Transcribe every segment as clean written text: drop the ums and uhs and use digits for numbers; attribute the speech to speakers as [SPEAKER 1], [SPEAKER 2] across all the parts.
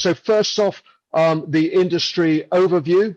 [SPEAKER 1] So first off, the industry overview.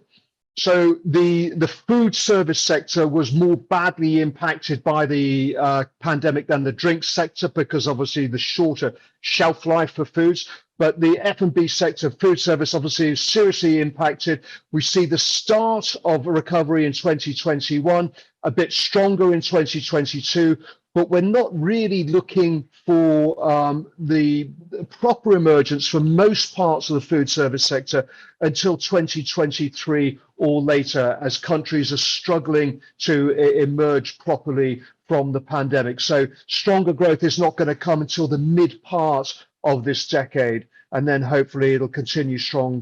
[SPEAKER 1] So the food service sector was more badly impacted by the pandemic than the drink sector, because obviously the shorter shelf life for foods. But the F&B sector, food service, obviously is seriously impacted. We see the start of a recovery in 2021, a bit stronger in 2022, but we're not really looking for the proper emergence for most parts of the food service sector until 2023 or later, as countries are struggling to emerge properly from the pandemic. So stronger growth is not going to come until the mid part of this decade, and then hopefully it'll continue strong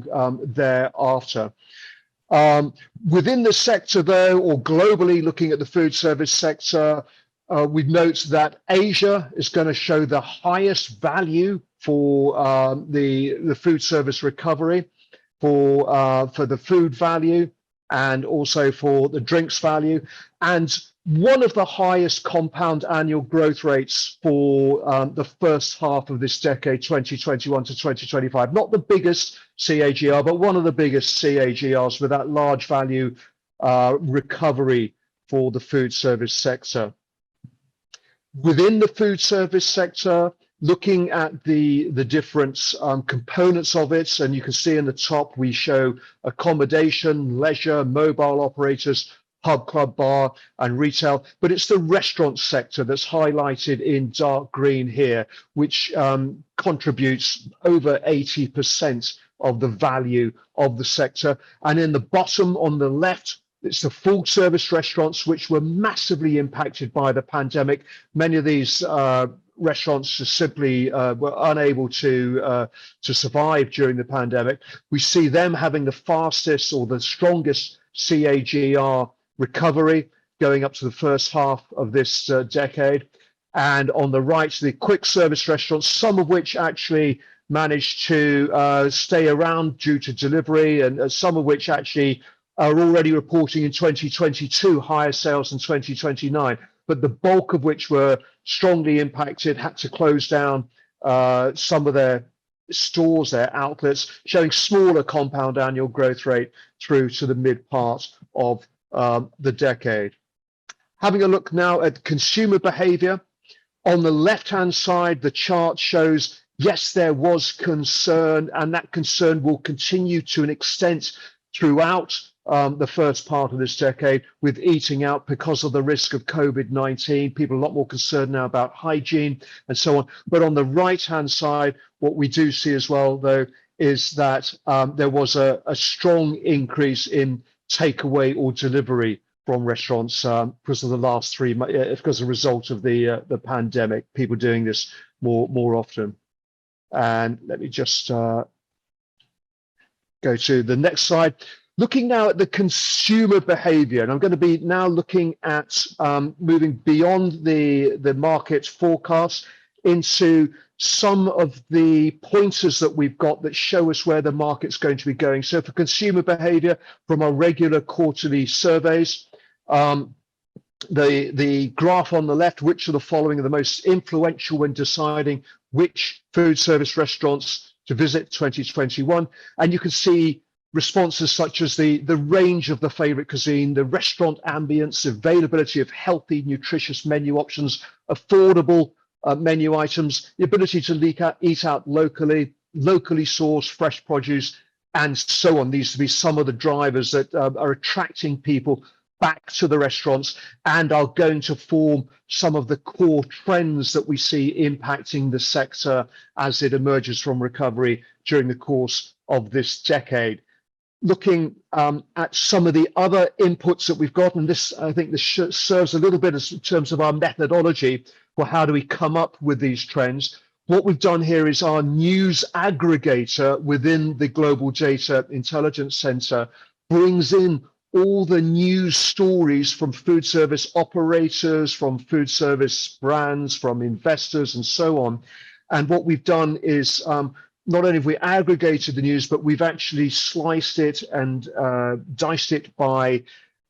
[SPEAKER 1] thereafter. Within the sector though, or globally looking at the food service sector, we note that Asia is going to show the highest value for the food service recovery, for the food value, and also for the drinks value, and one of the highest compound annual growth rates for the first half of this decade, 2021 to 2025. Not the biggest CAGR, but one of the biggest CAGRs, with that large value recovery for the food service sector. Within the food service sector, looking at the different components of it, and you can see in the top we show accommodation, leisure, mobile operators, pub, club, bar, and retail, but it's the restaurant sector that's highlighted in dark green here, which contributes over 80% of the value of the sector. And in the bottom on the left, it's the full service restaurants, which were massively impacted by the pandemic. Many of these restaurants just simply were unable to survive during the pandemic. We see them having the fastest or the strongest CAGR recovery going up to the first half of this decade. And on the right, the quick service restaurants, some of which actually managed to stay around due to delivery, and some of which actually are already reporting in 2022 higher sales than 2029, but the bulk of which were strongly impacted, had to close down some of their stores, their outlets, showing smaller compound annual growth rate through to the mid part of the decade. Having a look now at consumer behavior. On the left-hand side, the chart shows, yes, there was concern, and that concern will continue to an extent throughout the first part of this decade with eating out because of the risk of COVID-19. People are a lot more concerned now about hygiene and so on. But on the right-hand side, what we do see as well, though, is that there was a strong increase in takeaway or delivery from restaurants because of the last 3 months, because as a result of the pandemic, people doing this more often. And let me just go to the next slide. Looking now at the consumer behavior, and I'm going to be now looking at moving beyond the market forecast into some of the pointers that we've got that show us where the market's going to be going. So for consumer behavior from our regular quarterly surveys, the graph on the left, which of the following are the most influential when deciding which food service restaurants to visit 2021, and you can see responses such as the range of the favorite cuisine, the restaurant ambience, availability of healthy, nutritious menu options, affordable menu items, the ability to eat out locally sourced fresh produce, and so on. These to be some of the drivers that are attracting people back to the restaurants and are going to form some of the core trends that we see impacting the sector as it emerges from recovery during the course of this decade. Looking at some of the other inputs that we've got, and this, I think this serves a little bit in terms of our methodology for how do we come up with these trends. What we've done here is our news aggregator within the GlobalData Intelligence Center brings in all the news stories from food service operators, from food service brands, from investors, and so on. And what we've done is not only have we aggregated the news, but we've actually sliced it and diced it by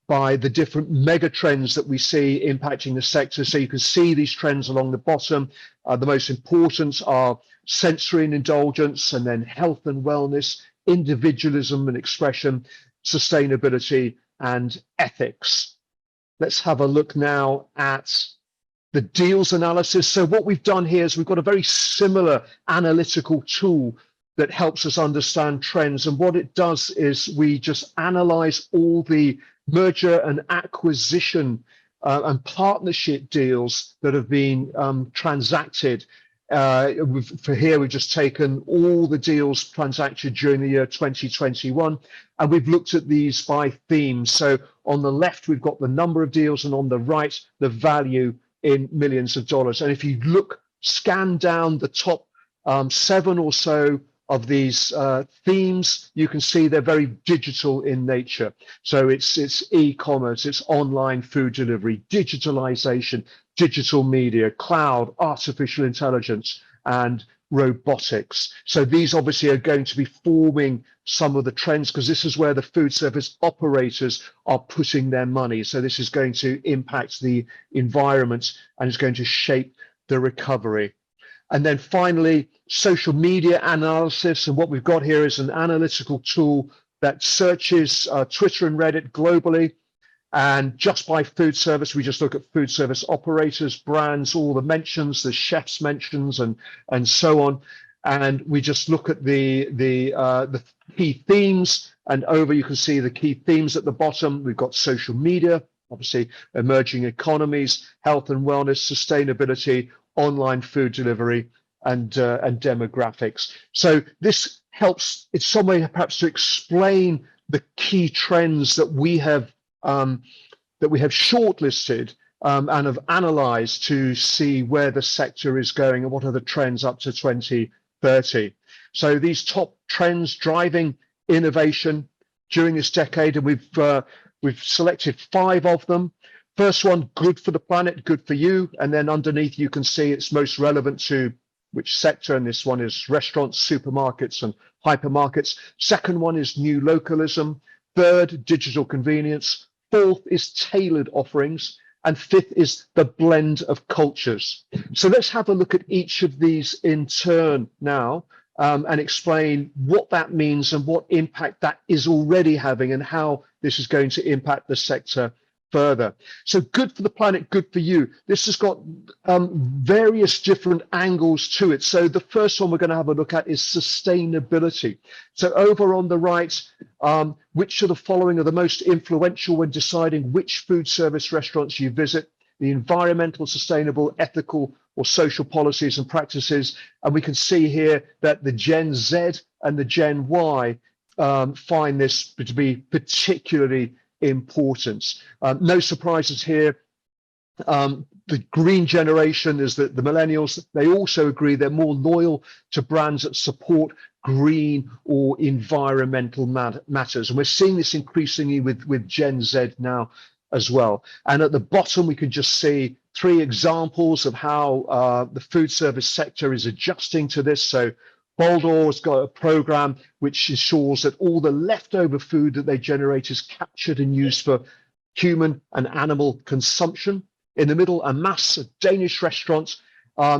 [SPEAKER 1] by the different mega trends that we see impacting the sector. So you can see these trends along the bottom. The most important are sensory and indulgence, and then health and wellness, individualism and expression, sustainability, and ethics. Let's have a look now at the deals analysis. So what we've done here is we've got a very similar analytical tool that helps us understand trends. And what it does is we just analyze all the merger and acquisition and partnership deals that have been transacted. For here, we've just taken all the deals transacted during the year 2021, and we've looked at these by theme. So on the left, we've got the number of deals, and on the right, the value in millions of dollars. And if you scan down the top 7 or so of these themes, you can see they're very digital in nature. So it's e-commerce, it's online food delivery, digitalization, digital media, cloud, artificial intelligence, and robotics. So these obviously are going to be forming some of the trends, because this is where the food service operators are putting their money. So this is going to impact the environment and is going to shape the recovery. And then finally, social media analysis. And what we've got here is an analytical tool that searches Twitter and Reddit globally. And just by food service, we just look at food service operators, brands, all the mentions, the chef's mentions, and so on. And we just look at the key themes. And over, you can see the key themes at the bottom. We've got social media, obviously emerging economies, health and wellness, sustainability, online food delivery, and demographics. So this helps in some way perhaps to explain the key trends that we have shortlisted and have analysed to see where the sector is going and what are the trends up to 2030. So these top trends driving innovation during this decade, and we've selected 5 of them. First one, good for the planet, good for you. And then underneath, you can see it's most relevant to which sector. And this one is restaurants, supermarkets, and hypermarkets. Second one is new localism. Third, digital convenience. Fourth is tailored offerings. And fifth is the blend of cultures. So let's have a look at each of these in turn now and explain what that means and what impact that is already having and how this is going to impact the sector further. So good for the planet, good for you. This has got various different angles to it. So the first one we're going to have a look at is sustainability. So over on the right, which of the following are the most influential when deciding which food service restaurants you visit? The environmental, sustainable, ethical, or social policies and practices. And we can see here that the Gen Z and the Gen Y find this to be particularly important. No surprises here. The green generation is that the millennials, they also agree they're more loyal to brands that support green or environmental matters. And we're seeing this increasingly with Gen Z now as well. And at the bottom, we can just see 3 examples of how the food service sector is adjusting to this. So Baldor has got a program which ensures that all the leftover food that they generate is captured and used for human and animal consumption. In the middle, Amas, a Danish restaurant,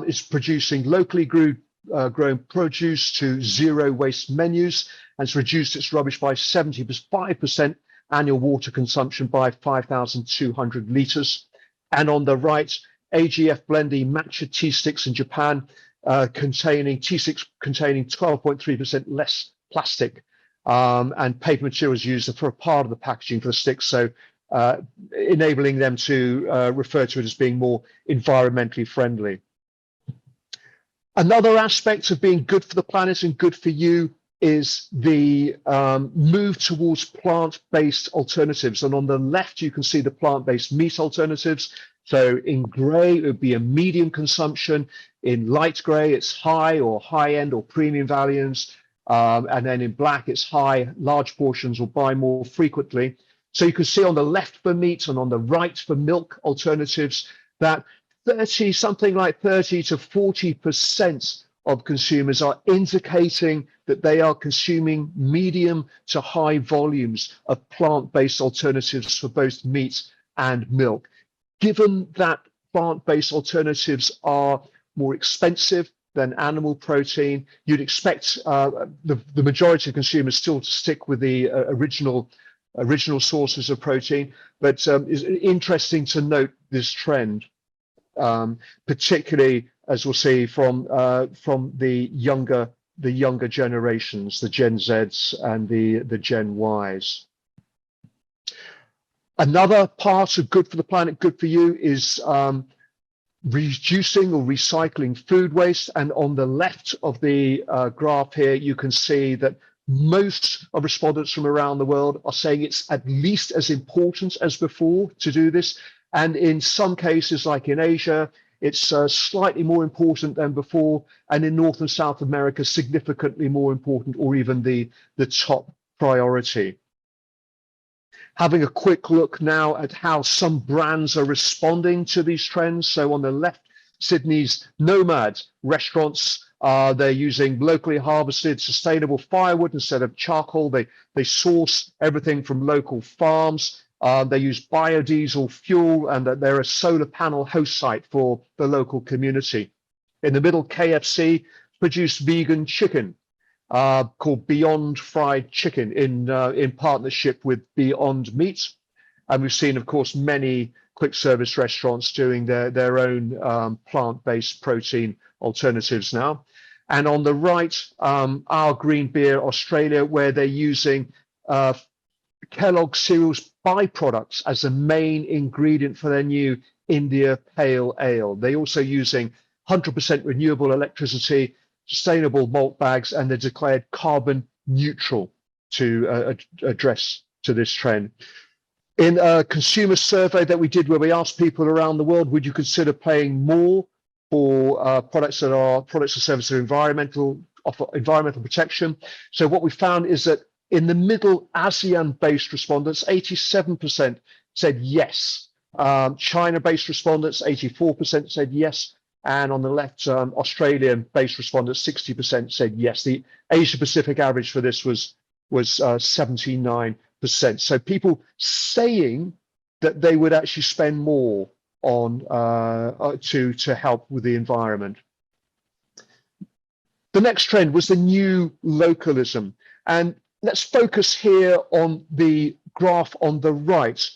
[SPEAKER 1] is producing locally grown produce to zero waste menus and has reduced its rubbish by 75%, annual water consumption by 5,200 litres. And on the right, AGF Blendy matcha tea sticks in Japan, containing tea sticks containing 12.3% less plastic and paper materials used for a part of the packaging for the sticks, so enabling them to refer to it as being more environmentally friendly. Another aspect of being good for the planet and good for you is the move towards plant-based alternatives. And on the left, you can see the plant-based meat alternatives. So in grey, it would be a medium consumption. In light grey, it's high or high-end or premium values. And then in black, it's high, large portions or buy more frequently. So you can see on the left for meat and on the right for milk alternatives that something like 30 to 40% of consumers are indicating that they are consuming medium to high volumes of plant-based alternatives for both meat and milk. Given that plant-based alternatives are more expensive than animal protein, you'd expect the majority of consumers still to stick with the original sources of protein. But it's interesting to note this trend, particularly as we'll see from the younger generations, the Gen Zs and the Gen Ys. Another part of good for the planet, good for you is reducing or recycling food waste. And on the left of the graph here, you can see that most of respondents from around the world are saying it's at least as important as before to do this. And in some cases, like in Asia, it's slightly more important than before. And in North and South America, significantly more important, or even the top priority. Having a quick look now at how some brands are responding to these trends. So on the left, Sydney's Nomad restaurants, they're using locally harvested sustainable firewood instead of charcoal. They source everything from local farms. They use biodiesel fuel, and they're a solar panel host site for the local community. In the middle, KFC produced vegan chicken called Beyond Fried Chicken in partnership with Beyond Meat. And we've seen, of course, many quick service restaurants doing their own plant-based protein alternatives now. And on the right, our green beer Australia, where they're using Kellogg cereal's byproducts as the main ingredient for their new India Pale Ale. They're also using 100% renewable electricity, sustainable malt bags, and they're declared carbon neutral to address to this trend. In a consumer survey that we did where we asked people around the world, would you consider paying more for products or services of environmental protection? So what we found is that in the middle, ASEAN-based respondents, 87% said yes. China-based respondents, 84% said yes. And on the left, Australian-based respondents, 60% said yes. The Asia-Pacific average for this was 79%. So people saying that they would actually spend more on to help with the environment. The next trend was the new localism. And let's focus here on the graph on the right,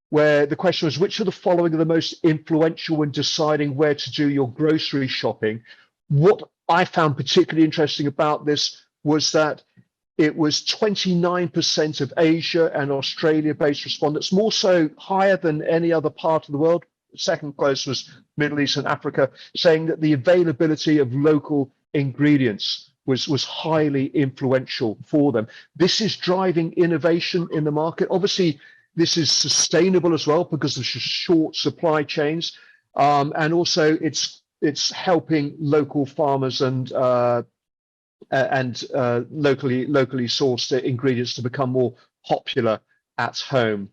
[SPEAKER 1] where the question was, which of the following are the most influential when deciding where to do your grocery shopping? What I found particularly interesting about this was that it was 29% of Asia and Australia-based respondents, more so higher than any other part of the world. Second close was Middle East and Africa, saying that the availability of local ingredients was highly influential for them. This is driving innovation in the market. Obviously, this is sustainable as well because of short supply chains, and also it's helping local farmers and locally sourced ingredients to become more popular at home.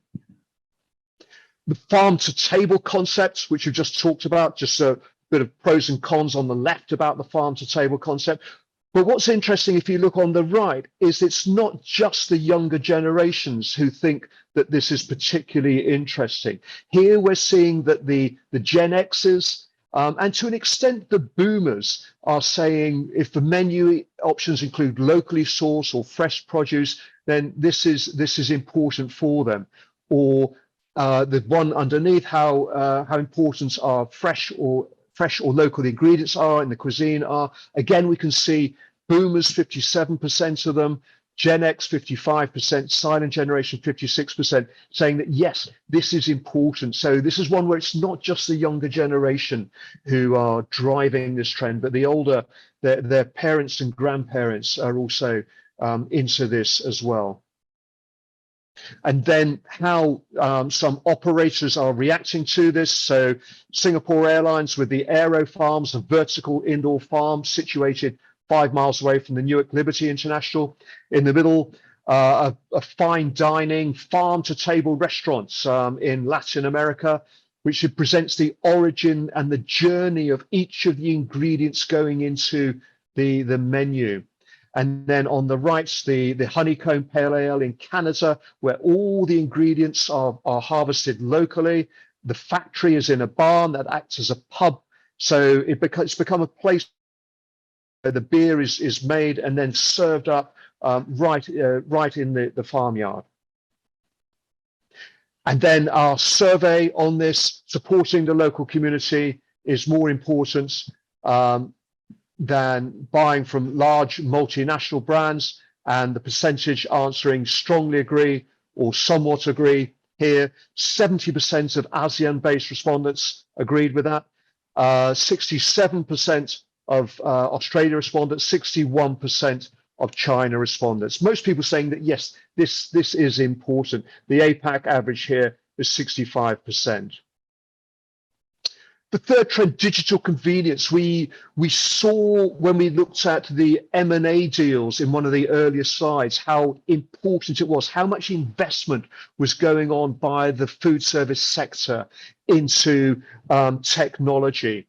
[SPEAKER 1] The farm to table concept, which we've just talked about, just a bit of pros and cons on the left about the farm to table concept. But what's interesting, if you look on the right, is it's not just the younger generations who think that this is particularly interesting. Here we're seeing that the Gen X's and to an extent the boomers are saying if the menu options include locally sourced or fresh produce, then this is important for them. Or the one underneath, how important are fresh or local ingredients are in the cuisine are. Again, we can see boomers, 57% of them, Gen X, 55%, silent generation, 56%, saying that, yes, this is important. So this is one where it's not just the younger generation who are driving this trend, but the older, their parents and grandparents are also into this as well. And then how some operators are reacting to this. So Singapore Airlines with the Aero Farms, a vertical indoor farm situated 5 miles away from the Newark Liberty International. In the middle, a fine dining farm to table restaurants in Latin America, which presents the origin and the journey of each of the ingredients going into the menu. And then on the right, the honeycomb pale ale in Canada, where all the ingredients are harvested locally. The factory is in a barn that acts as a pub. So it's become a place where the beer is made and then served up right in the farmyard. And then our survey on this, supporting the local community, is more important than buying from large multinational brands. And the percentage answering strongly agree or somewhat agree here. 70% of ASEAN-based respondents agreed with that. 67% of Australia respondents, 61% of China respondents. Most people saying that, yes, this is important. The APAC average here is 65%. The third trend, digital convenience. We saw when we looked at the M&A deals in one of the earlier slides, how important it was, how much investment was going on by the food service sector into technology.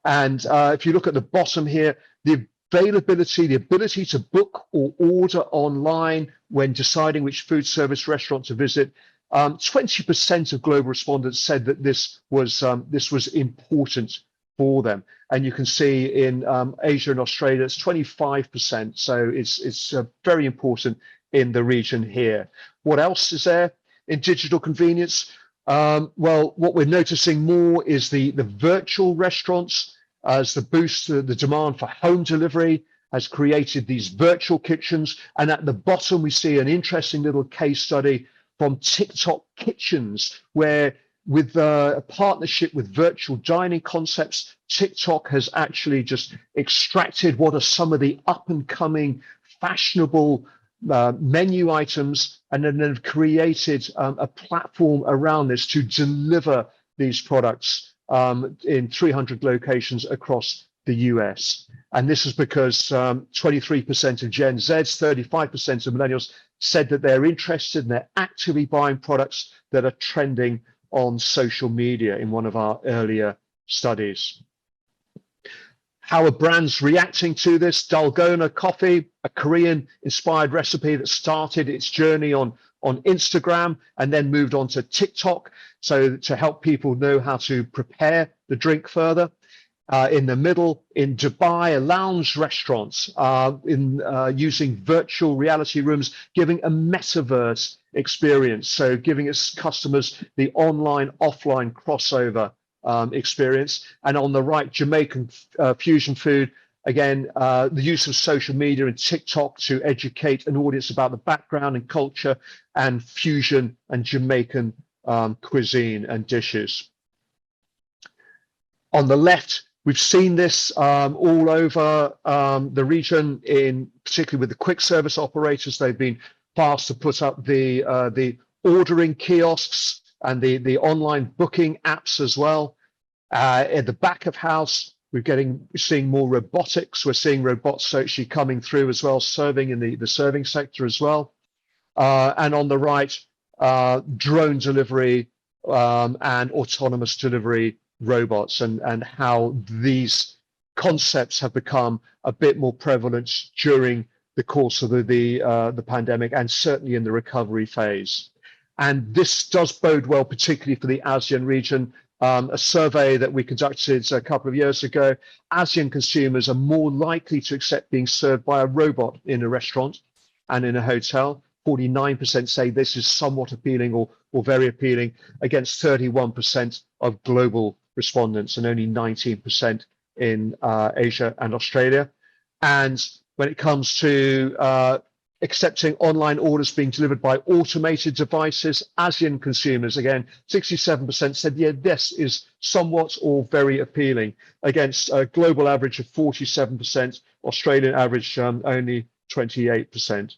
[SPEAKER 1] And if you look at the bottom here, the availability, the ability to book or order online when deciding which food service restaurant to visit, 20% of global respondents said that this was important for them. And you can see in Asia and Australia, it's 25%. So it's very important in the region here. What else is there in digital convenience? Well, what we're noticing more is the virtual restaurants, as the boost, the demand for home delivery has created these virtual kitchens. And at the bottom, we see an interesting little case study from TikTok Kitchens, where with a partnership with virtual dining concepts, TikTok has actually just extracted what are some of the up and coming fashionable menu items, and then they've created a platform around this to deliver these products in 300 locations across the US. And this is because 23% of Gen Zs, 35% of millennials said that they're interested and they're actively buying products that are trending on social media in one of our earlier studies. How are brands reacting to this? Dalgona Coffee, a Korean-inspired recipe that started its journey on Instagram and then moved on to TikTok, so to help people know how to prepare the drink further. In the middle, in Dubai, lounge restaurants using virtual reality rooms, giving a metaverse experience, so giving its customers the online-offline crossover experience. And on the right, Jamaican fusion food, again, the use of social media and TikTok to educate an audience about the background and culture and fusion and Jamaican cuisine and dishes. On the left, we've seen this all over the region, particularly with the quick service operators. They've been fast to put up the ordering kiosks and the online booking apps as well. At the back of house, we're seeing more robotics. We're seeing robots actually coming through as well, serving in the serving sector as well. And on the right, drone delivery and autonomous delivery robots, and how these concepts have become a bit more prevalent during the course of the pandemic, and certainly in the recovery phase. And this does bode well, particularly for the ASEAN region. A survey that we conducted a couple of years ago, ASEAN consumers are more likely to accept being served by a robot in a restaurant and in a hotel. 49% say this is somewhat appealing or very appealing, against 31% of global respondents and only 19% in Asia and Australia. And when it comes to accepting online orders being delivered by automated devices, ASEAN consumers, again, 67% said, yeah, this is somewhat or very appealing, against a global average of 47%, Australian average only 28%.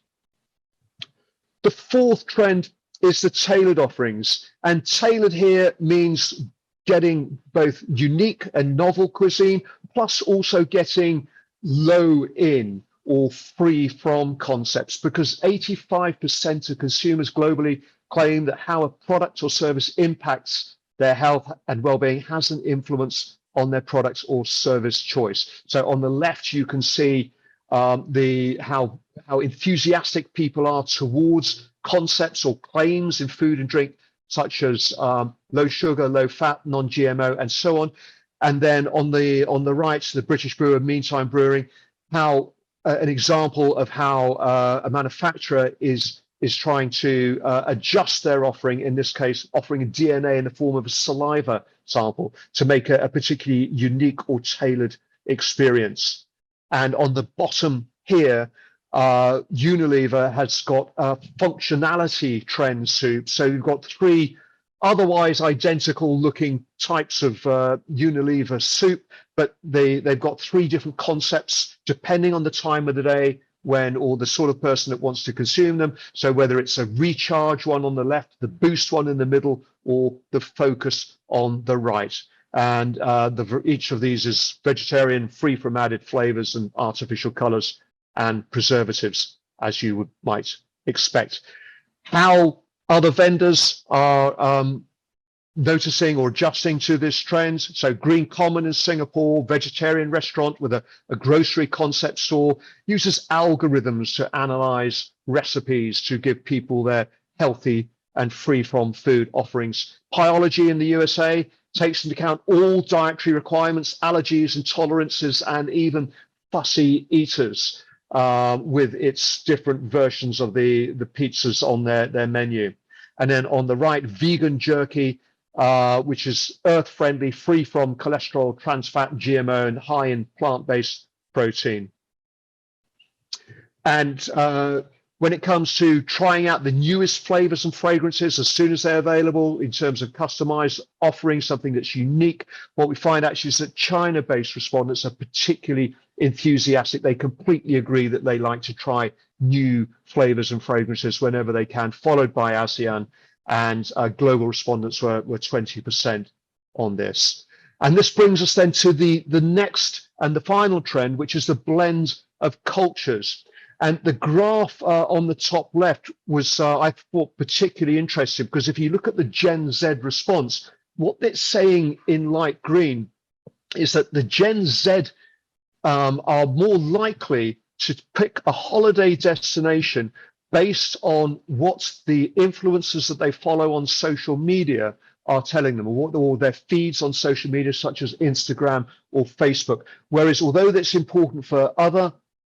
[SPEAKER 1] The fourth trend is the tailored offerings. And tailored here means getting both unique and novel cuisine, plus also getting low in or free from concepts, because 85% of consumers globally claim that how a product or service impacts their health and well-being has an influence on their products or service choice. So on the left, you can see how enthusiastic people are towards concepts or claims in food and drink, such as low sugar, low fat, non-GMO, and so on. And then on the right, the British brewer Meantime Brewing, how an example of how a manufacturer is trying to adjust their offering, in this case, offering a DNA in the form of a saliva sample to make a particularly unique or tailored experience. And on the bottom here, Unilever has got functionality trend soup. So you've got three otherwise identical looking types of Unilever soup, but they've got three different concepts depending on the time of the day when, or the sort of person that wants to consume them. So whether it's a recharge one on the left, the boost one in the middle, or the focus on the right. And each of these is vegetarian, free from added flavors and artificial colors and preservatives, as you might expect. How other vendors are noticing or adjusting to this trend. So Green Common in Singapore, vegetarian restaurant with a grocery concept store, uses algorithms to analyze recipes to give people their healthy and free from food offerings. Pyology in the USA takes into account all dietary requirements, allergies, intolerances, and even fussy eaters with its different versions of the pizzas on their menu. And then on the right, vegan jerky, which is earth-friendly, free from cholesterol, trans fat, GMO, and high in plant-based protein. And when it comes to trying out the newest flavors and fragrances as soon as they're available in terms of customized offering, something that's unique, what we find actually is that China-based respondents are particularly enthusiastic. They completely agree that they like to try new flavors and fragrances whenever they can, followed by ASEAN, and global respondents were 20% on this. And this brings us then to the next and the final trend, which is the blend of cultures. And the graph on the top left was, I thought, particularly interesting, because if you look at the Gen Z response, what it's saying in light green is that the Gen Z are more likely to pick a holiday destination based on what the influencers that they follow on social media are telling them, or their feeds on social media, such as Instagram or Facebook. Whereas although that's important for other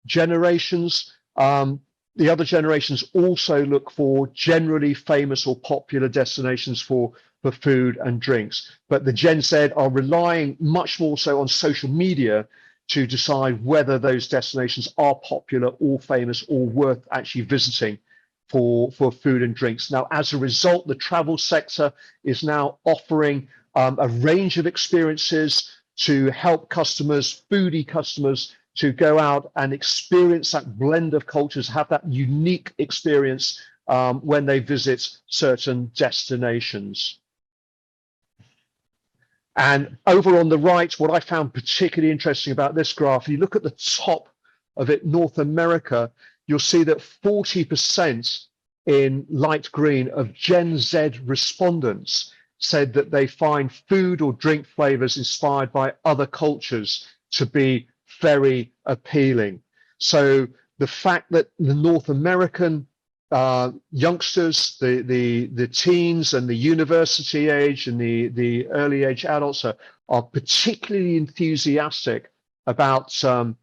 [SPEAKER 1] generations, the other generations also look for generally famous or popular destinations for food and drinks. But the Gen Z are relying much more so on social media to decide whether those destinations are popular or famous or worth actually visiting for food and drinks. Now, as a result, the travel sector is now offering a range of experiences to help customers, foodie customers, to go out and experience that blend of cultures, have that unique experience when they visit certain destinations. And over on the right, what I found particularly interesting about this graph, you look at the top of it, North America, you'll see that 40% in light green of Gen Z respondents said that they find food or drink flavors inspired by other cultures to be very appealing. So the fact that the North American youngsters, the teens and the university age and the early age adults are particularly enthusiastic about food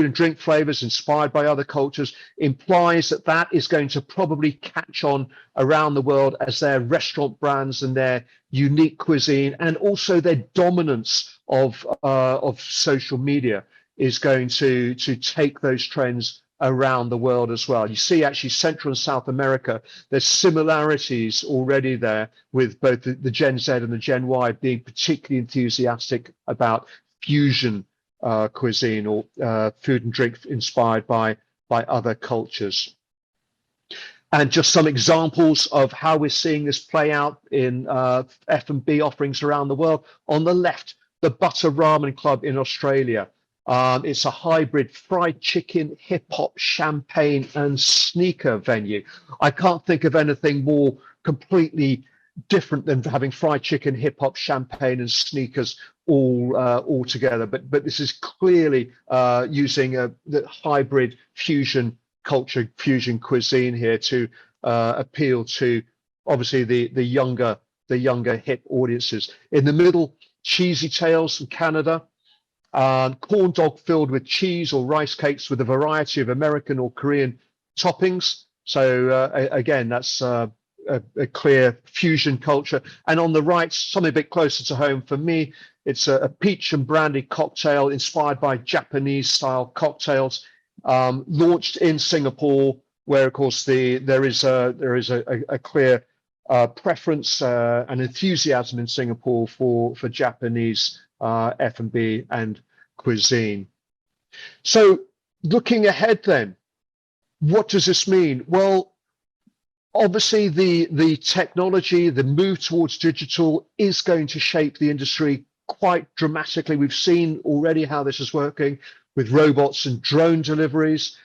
[SPEAKER 1] and drink flavors inspired by other cultures implies that is going to probably catch on around the world as their restaurant brands and their unique cuisine, and also their dominance of social media is going to take those trends around the world as well. You see actually Central and South America, there's similarities already there with both the Gen Z and the Gen Y being particularly enthusiastic about fusion cuisine or food and drink inspired by other cultures. And just some examples of how we're seeing this play out in F&B offerings around the world. On the left, the Butter Ramen Club in Australia. It's a hybrid fried chicken, hip hop, champagne, and sneaker venue. I can't think of anything more completely different than having fried chicken, hip hop, champagne, and sneakers all together. But this is clearly using the hybrid fusion culture, fusion cuisine here to appeal to obviously the younger hip audiences. In the middle, cheesy tales from Canada. Corn dog filled with cheese or rice cakes with a variety of American or Korean toppings. So again, that's a clear fusion culture. And on the right, something a bit closer to home for me, it's a peach and brandy cocktail inspired by Japanese style cocktails, launched in Singapore, where of course there is a clear preference and enthusiasm in Singapore for Japanese F&B and cuisine. So looking ahead then, what does this mean? Well, obviously the technology, the move towards digital is going to shape the industry quite dramatically. We've seen already how this is working with robots and drone deliveries.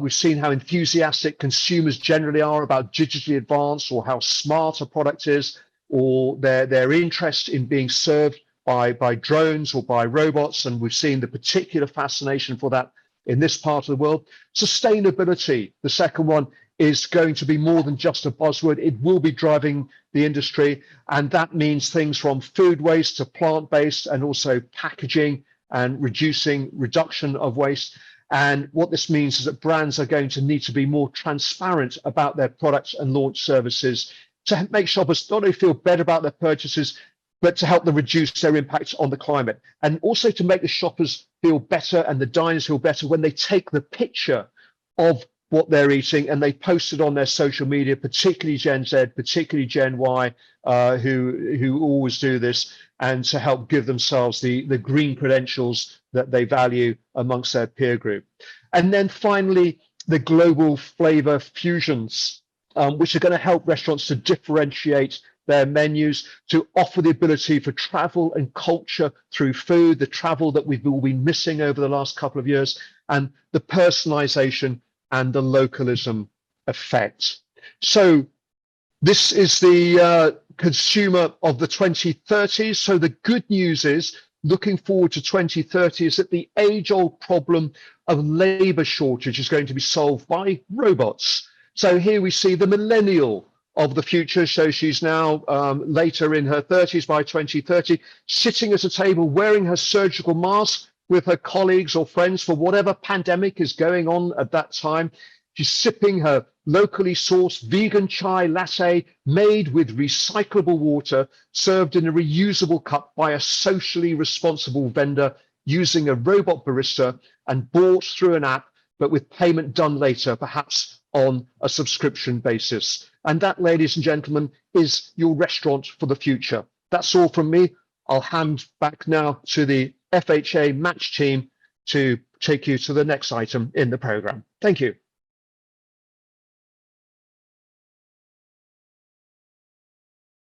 [SPEAKER 1] We've seen how enthusiastic consumers generally are about digitally advanced, or how smart a product is, or their interest in being served by drones or by robots. And we've seen the particular fascination for that in this part of the world. Sustainability, the second one, is going to be more than just a buzzword. It will be driving the industry, and that means things from food waste to plant-based, and also packaging and reduction of waste. And what this means is that brands are going to need to be more transparent about their products and launch services to make shoppers not only feel better about their purchases, but to help them reduce their impact on the climate, and also to make the shoppers feel better and the diners feel better when they take the picture of what they're eating and they post it on their social media, particularly Gen Z, particularly Gen Y, who always do this, and to help give themselves the green credentials that they value amongst their peer group. And then finally, the global flavor fusions, which are going to help restaurants to differentiate their menus, to offer the ability for travel and culture through food, the travel that we've all been missing over the last couple of years, and the personalization and the localism effect. So this is the consumer of the 2030s. So the good news is, looking forward to 2030, is that the age-old problem of labor shortage is going to be solved by robots. So here we see the millennial of the future. So she's now later in her 30s by 2030, sitting at a table wearing her surgical mask with her colleagues or friends for whatever pandemic is going on at that time. She's sipping her locally sourced vegan chai latte made with recyclable water, served in a reusable cup by a socially responsible vendor using a robot barista, and bought through an app, but with payment done later, perhaps on a subscription basis. And that, ladies and gentlemen, is your restaurant for the future. That's all from me. I'll hand back now to the FHA match team to take you to the next item in the program. Thank you.